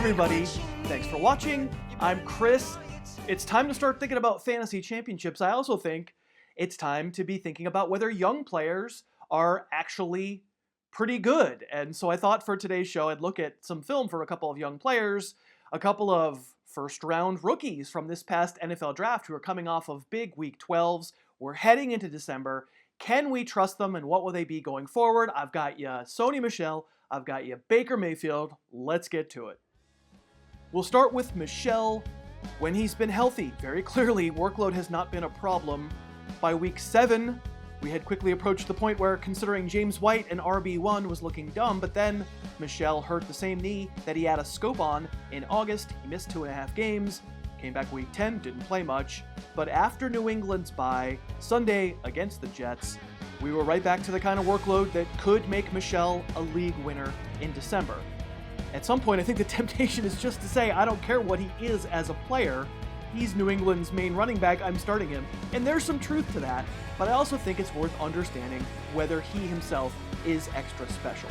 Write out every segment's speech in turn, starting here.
everybody. Thanks for watching. I'm Chris. It's time to start thinking about fantasy championships. I also think it's time to be thinking about whether young players are actually pretty good. And so I thought for today's show, I'd look at some film for a couple of young players, a couple of first-round rookies from this past NFL draft who are coming off of big Week 12s. We're heading into December. Can we trust them, and what will they be going forward? I've got you Sony Michel. I've got you Baker Mayfield. Let's get to it. We'll start with Michel. When he's been healthy, very clearly, workload has not been a problem. By Week 7, we had quickly approached the point where considering James White and RB1 was looking dumb, but then Michel hurt the same knee that he had a scope on in August. He missed 2.5 games, came back Week 10, didn't play much, but after New England's bye, Sunday against the Jets, we were right back to the kind of workload that could make Michel a league winner in December. At some point, I think the temptation is just to say, I don't care what he is as a player. He's New England's main running back. I'm starting him. And there's some truth to that, but I also think it's worth understanding whether he himself is extra special.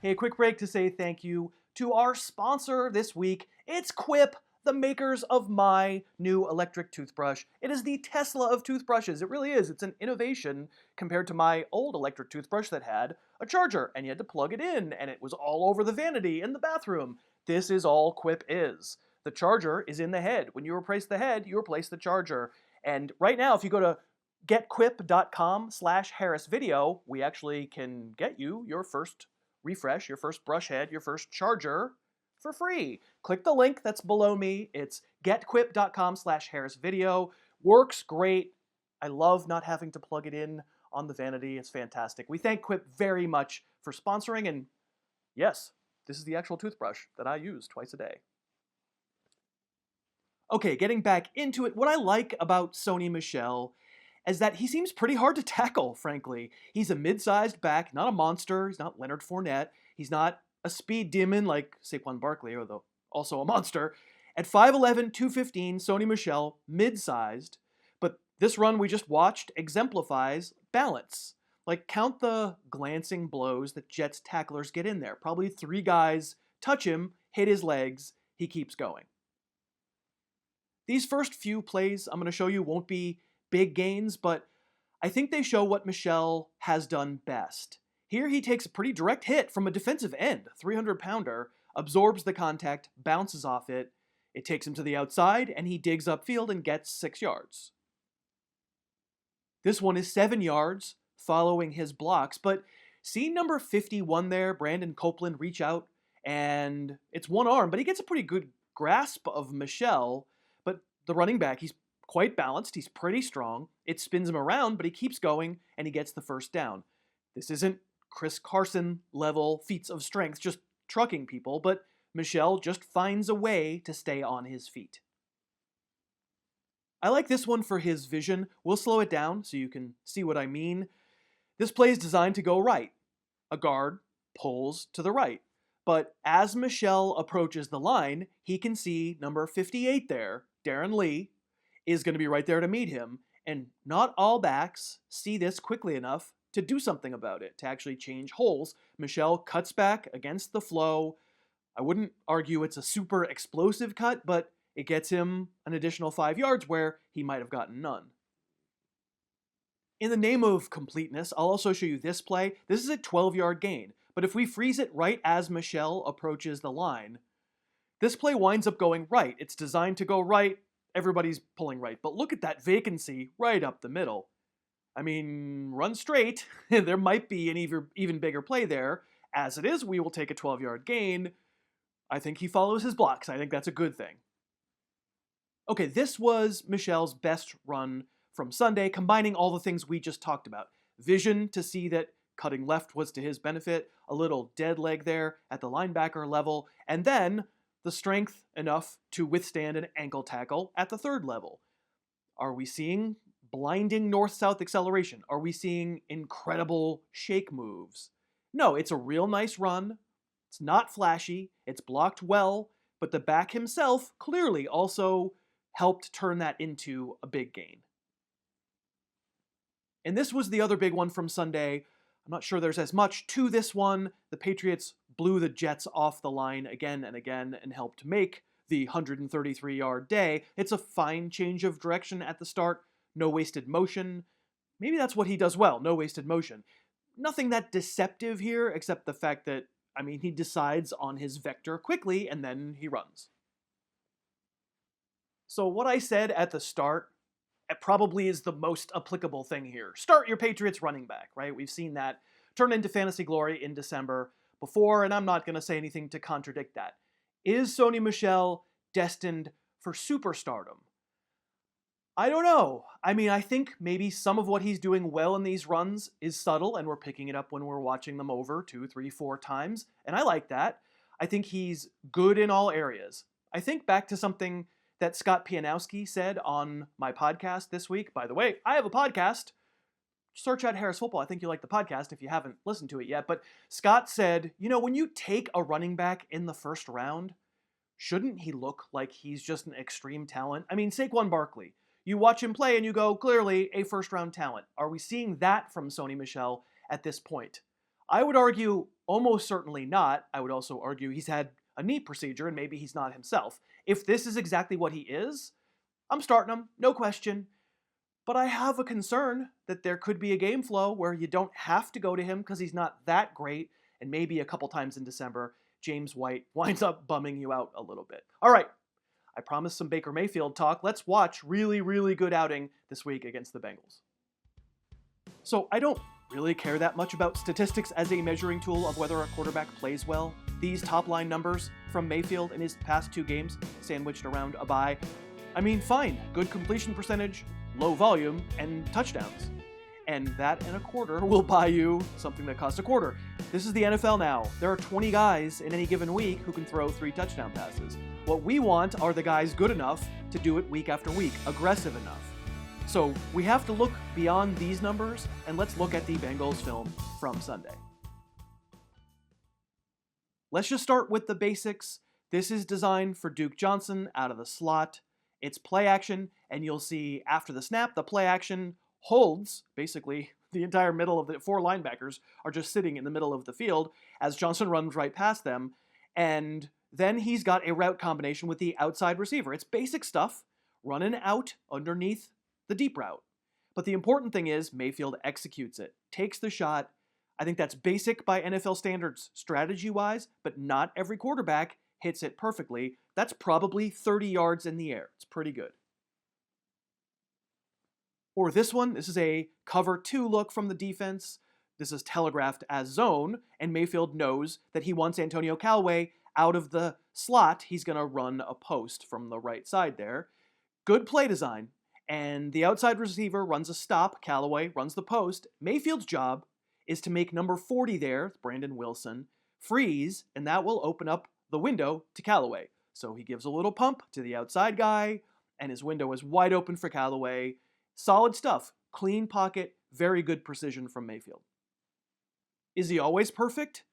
Hey, a quick break to say thank you to our sponsor this week. It's Quip, the makers of my new electric toothbrush. It is the Tesla of toothbrushes. It really is. It's an innovation compared to my old electric toothbrush that had a charger, and you had to plug it in, and it was all over the vanity in the bathroom. This is all Quip is. The charger is in the head. When you replace the head, you replace the charger. And right now, if you go to getquip.com/HarrisVideo, we actually can get you your first refresh, your first brush head, your first charger for free. Click the link that's below me. It's getquip.com/HarrisVideo. Works great. I love not having to plug it in on the vanity. It's fantastic. We thank Quip very much for sponsoring, and yes, this is the actual toothbrush that I use twice a day. Okay, getting back into it, what I like about Sony Michel is that he seems pretty hard to tackle, frankly. He's a mid-sized back, not a monster. He's not Leonard Fournette. He's not a speed demon like Saquon Barkley, although also a monster. At 5'11", 215, Sony Michel, mid-sized, but this run we just watched exemplifies balance. Like, count the glancing blows that Jets tacklers get in there. Probably 3 guys touch him, hit his legs, he keeps going. These first few plays I'm going to show you won't be big gains, but I think they show what Michel has done best. Here he takes a pretty direct hit from a defensive end, 300-pounder, absorbs the contact, bounces off it, it takes him to the outside, and he digs upfield and gets 6 yards. This one is 7 yards, following his blocks, but see number 51 there, Brandon Copeland, reach out, and it's one arm, but he gets a pretty good grasp of Michel, but the running back, he's quite balanced, he's pretty strong, it spins him around, but he keeps going, and he gets the first down. This isn't Chris Carson level feats of strength, just trucking people, but Michel just finds a way to stay on his feet. I like this one for his vision. We'll slow it down so you can see what I mean. This play is designed to go right. A guard pulls to the right. But as Michel approaches the line, he can see number 58 there, Darren Lee, is going to be right there to meet him. And not all backs see this quickly enough to do something about it, to actually change holes. Michel cuts back against the flow. I wouldn't argue it's a super explosive cut, but it gets him an additional 5 yards where he might have gotten none. In the name of completeness, I'll also show you this play. This is a 12-yard gain, but if we freeze it right as Michel approaches the line, this play winds up going right. It's designed to go right. Everybody's pulling right, but look at that vacancy right up the middle. I mean, run straight. There might be an even bigger play there. As it is, we will take a 12-yard gain. I think he follows his blocks. I think that's a good thing. Okay, this was Michel's best run from Sunday, combining all the things we just talked about. Vision to see that cutting left was to his benefit, a little dead leg there at the linebacker level, and then the strength enough to withstand an ankle tackle at the third level. Are we seeing blinding north-south acceleration? Are we seeing incredible shake moves? No, it's a real nice run. It's not flashy. It's blocked well, but the back himself clearly also helped turn that into a big gain. And this was the other big one from Sunday. I'm not sure there's as much to this one. The Patriots blew the Jets off the line again and again and helped make the 133-yard day. It's a fine change of direction at the start. No wasted motion. Maybe that's what he does well, no wasted motion. Nothing that deceptive here, except the fact that, he decides on his vector quickly and then he runs. So what I said at the start, it probably is the most applicable thing here. Start your Patriots running back, right? We've seen that turn into fantasy glory in December before, and I'm not going to say anything to contradict that. Is Sony Michel destined for superstardom? I don't know. I think maybe some of what he's doing well in these runs is subtle, and we're picking it up when we're watching them over 2, 3, 4 times, and I like that. I think he's good in all areas. I think back to something that Scott Pianowski said on my podcast this week. By the way, I have a podcast. Search out Harris Football. I think you like the podcast if you haven't listened to it yet. But Scott said, when you take a running back in the first round, shouldn't he look like he's just an extreme talent? Saquon Barkley. You watch him play and you go, clearly a first-round talent. Are we seeing that from Sony Michel at this point? I would argue almost certainly not. I would also argue he's had a knee procedure and maybe he's not himself. If this is exactly what he is, I'm starting him, no question. But I have a concern that there could be a game flow where you don't have to go to him because he's not that great, and maybe a couple times in December, James White winds up bumming you out a little bit. All right, I promised some Baker Mayfield talk. Let's watch really, really good outing this week against the Bengals. So I don't really care that much about statistics as a measuring tool of whether a quarterback plays well. These top-line numbers from Mayfield in his past 2 games, sandwiched around a bye, fine. Good completion percentage, low volume, and touchdowns. And that and a quarter will buy you something that costs a quarter. This is the NFL now. There are 20 guys in any given week who can throw 3 touchdown passes. What we want are the guys good enough to do it week after week, aggressive enough. So we have to look beyond these numbers, and let's look at the Bengals film from Sunday. Let's just start with the basics. This is designed for Duke Johnson out of the slot. It's play action, and you'll see after the snap, the play action holds, basically the entire middle of the 4 linebackers are just sitting in the middle of the field as Johnson runs right past them, and then he's got a route combination with the outside receiver. It's basic stuff, running out underneath the deep route. But the important thing is Mayfield executes it, takes the shot. I think that's basic by NFL standards strategy-wise, but not every quarterback hits it perfectly. That's probably 30 yards in the air. It's pretty good. Or this one, this is a cover 2 look from the defense. This is telegraphed as zone, and Mayfield knows that he wants Antonio Callaway out of the slot. He's going to run a post from the right side there. Good play design. And the outside receiver runs a stop. Callaway runs the post. Mayfield's job is to make number 40 there, Brandon Wilson, freeze, and that will open up the window to Callaway. So he gives a little pump to the outside guy, and his window is wide open for Callaway. Solid stuff. Clean pocket. Very good precision from Mayfield. Is he always perfect?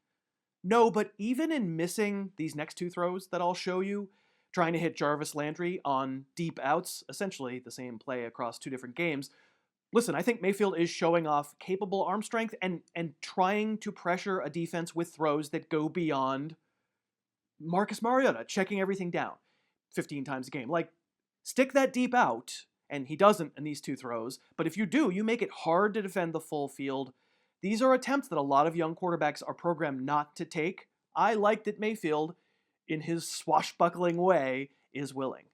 No, but even in missing these next 2 throws that I'll show you, trying to hit Jarvis Landry on deep outs, essentially the same play across 2 different games. Listen, I think Mayfield is showing off capable arm strength and trying to pressure a defense with throws that go beyond Marcus Mariota, checking everything down 15 times a game. Like, stick that deep out, and he doesn't in these 2 throws, but if you do, you make it hard to defend the full field. These are attempts that a lot of young quarterbacks are programmed not to take. I like that Mayfield, in his swashbuckling way, is willing.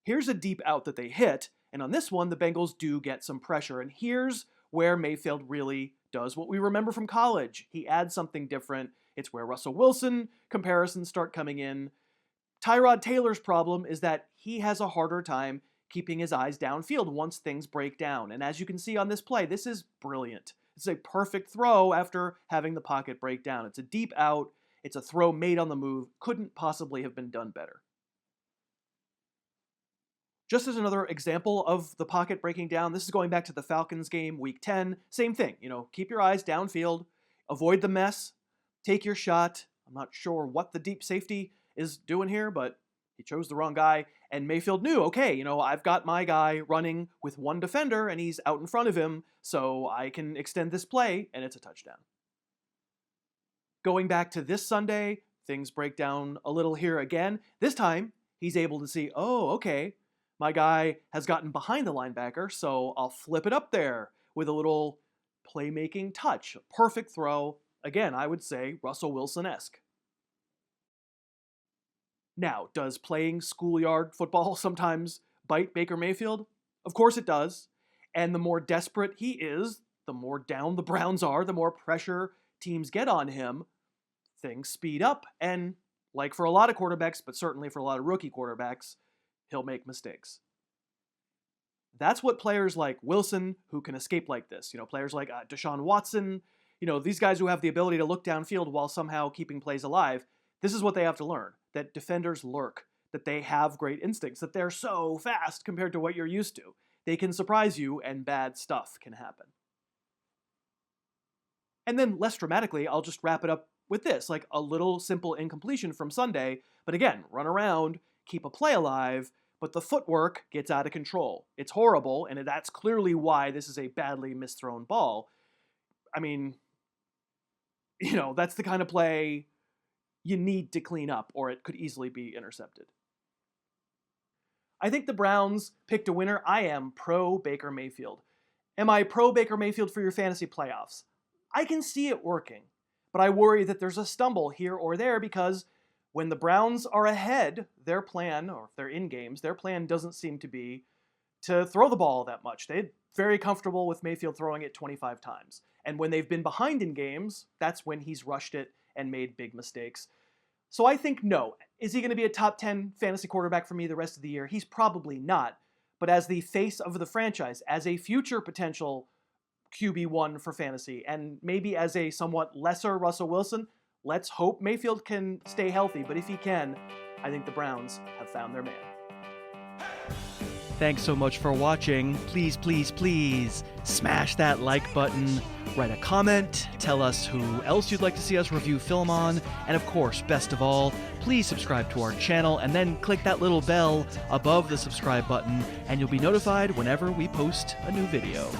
Here's a deep out that they hit, and on this one, the Bengals do get some pressure, and here's where Mayfield really does what we remember from college. He adds something different. It's where Russell Wilson comparisons start coming in. Tyrod Taylor's problem is that he has a harder time keeping his eyes downfield once things break down. And as you can see on this play, this is brilliant. It's a perfect throw after having the pocket break down. It's a deep out. It's a throw made on the move. Couldn't possibly have been done better. Just as another example of the pocket breaking down, this is going back to the Falcons game, week 10. Same thing, keep your eyes downfield, avoid the mess, take your shot. I'm not sure what the deep safety is doing here, but he chose the wrong guy. And Mayfield knew, okay, I've got my guy running with one defender and he's out in front of him, so I can extend this play and it's a touchdown. Going back to this Sunday, things break down a little here again. This time, he's able to see, oh, okay, my guy has gotten behind the linebacker, so I'll flip it up there with a little playmaking touch. Perfect throw. Again, I would say Russell Wilson-esque. Now, does playing schoolyard football sometimes bite Baker Mayfield? Of course it does. And the more desperate he is, the more down the Browns are, the more pressure teams get on him, things speed up. And like for a lot of quarterbacks, but certainly for a lot of rookie quarterbacks, he'll make mistakes. That's what players like Wilson, who can escape like this, players like Deshaun Watson, these guys who have the ability to look downfield while somehow keeping plays alive, this is what they have to learn, that defenders lurk, that they have great instincts, that they're so fast compared to what you're used to. They can surprise you and bad stuff can happen. And then less dramatically, I'll just wrap it up with this, like a little simple incompletion from Sunday, but again, run around, keep a play alive, but the footwork gets out of control. It's horrible, and that's clearly why this is a badly misthrown ball. I mean, that's the kind of play you need to clean up, or it could easily be intercepted. I think the Browns picked a winner. I am pro Baker Mayfield. Am I pro Baker Mayfield for your fantasy playoffs? I can see it working, but I worry that there's a stumble here or there because when the Browns are ahead, their plan, or if they're in games, their plan doesn't seem to be to throw the ball that much. They're very comfortable with Mayfield throwing it 25 times. And when they've been behind in games, that's when he's rushed it and made big mistakes. So I think no. Is he going to be a top 10 fantasy quarterback for me the rest of the year? He's probably not. But as the face of the franchise, as a future potential QB1 for fantasy, and maybe as a somewhat lesser Russell Wilson, let's hope Mayfield can stay healthy. But if he can, I think the Browns have found their man. Thanks so much for watching. Please, please, please smash that like button, write a comment, tell us who else you'd like to see us review film on, and of course, best of all, please subscribe to our channel and then click that little bell above the subscribe button and you'll be notified whenever we post a new video.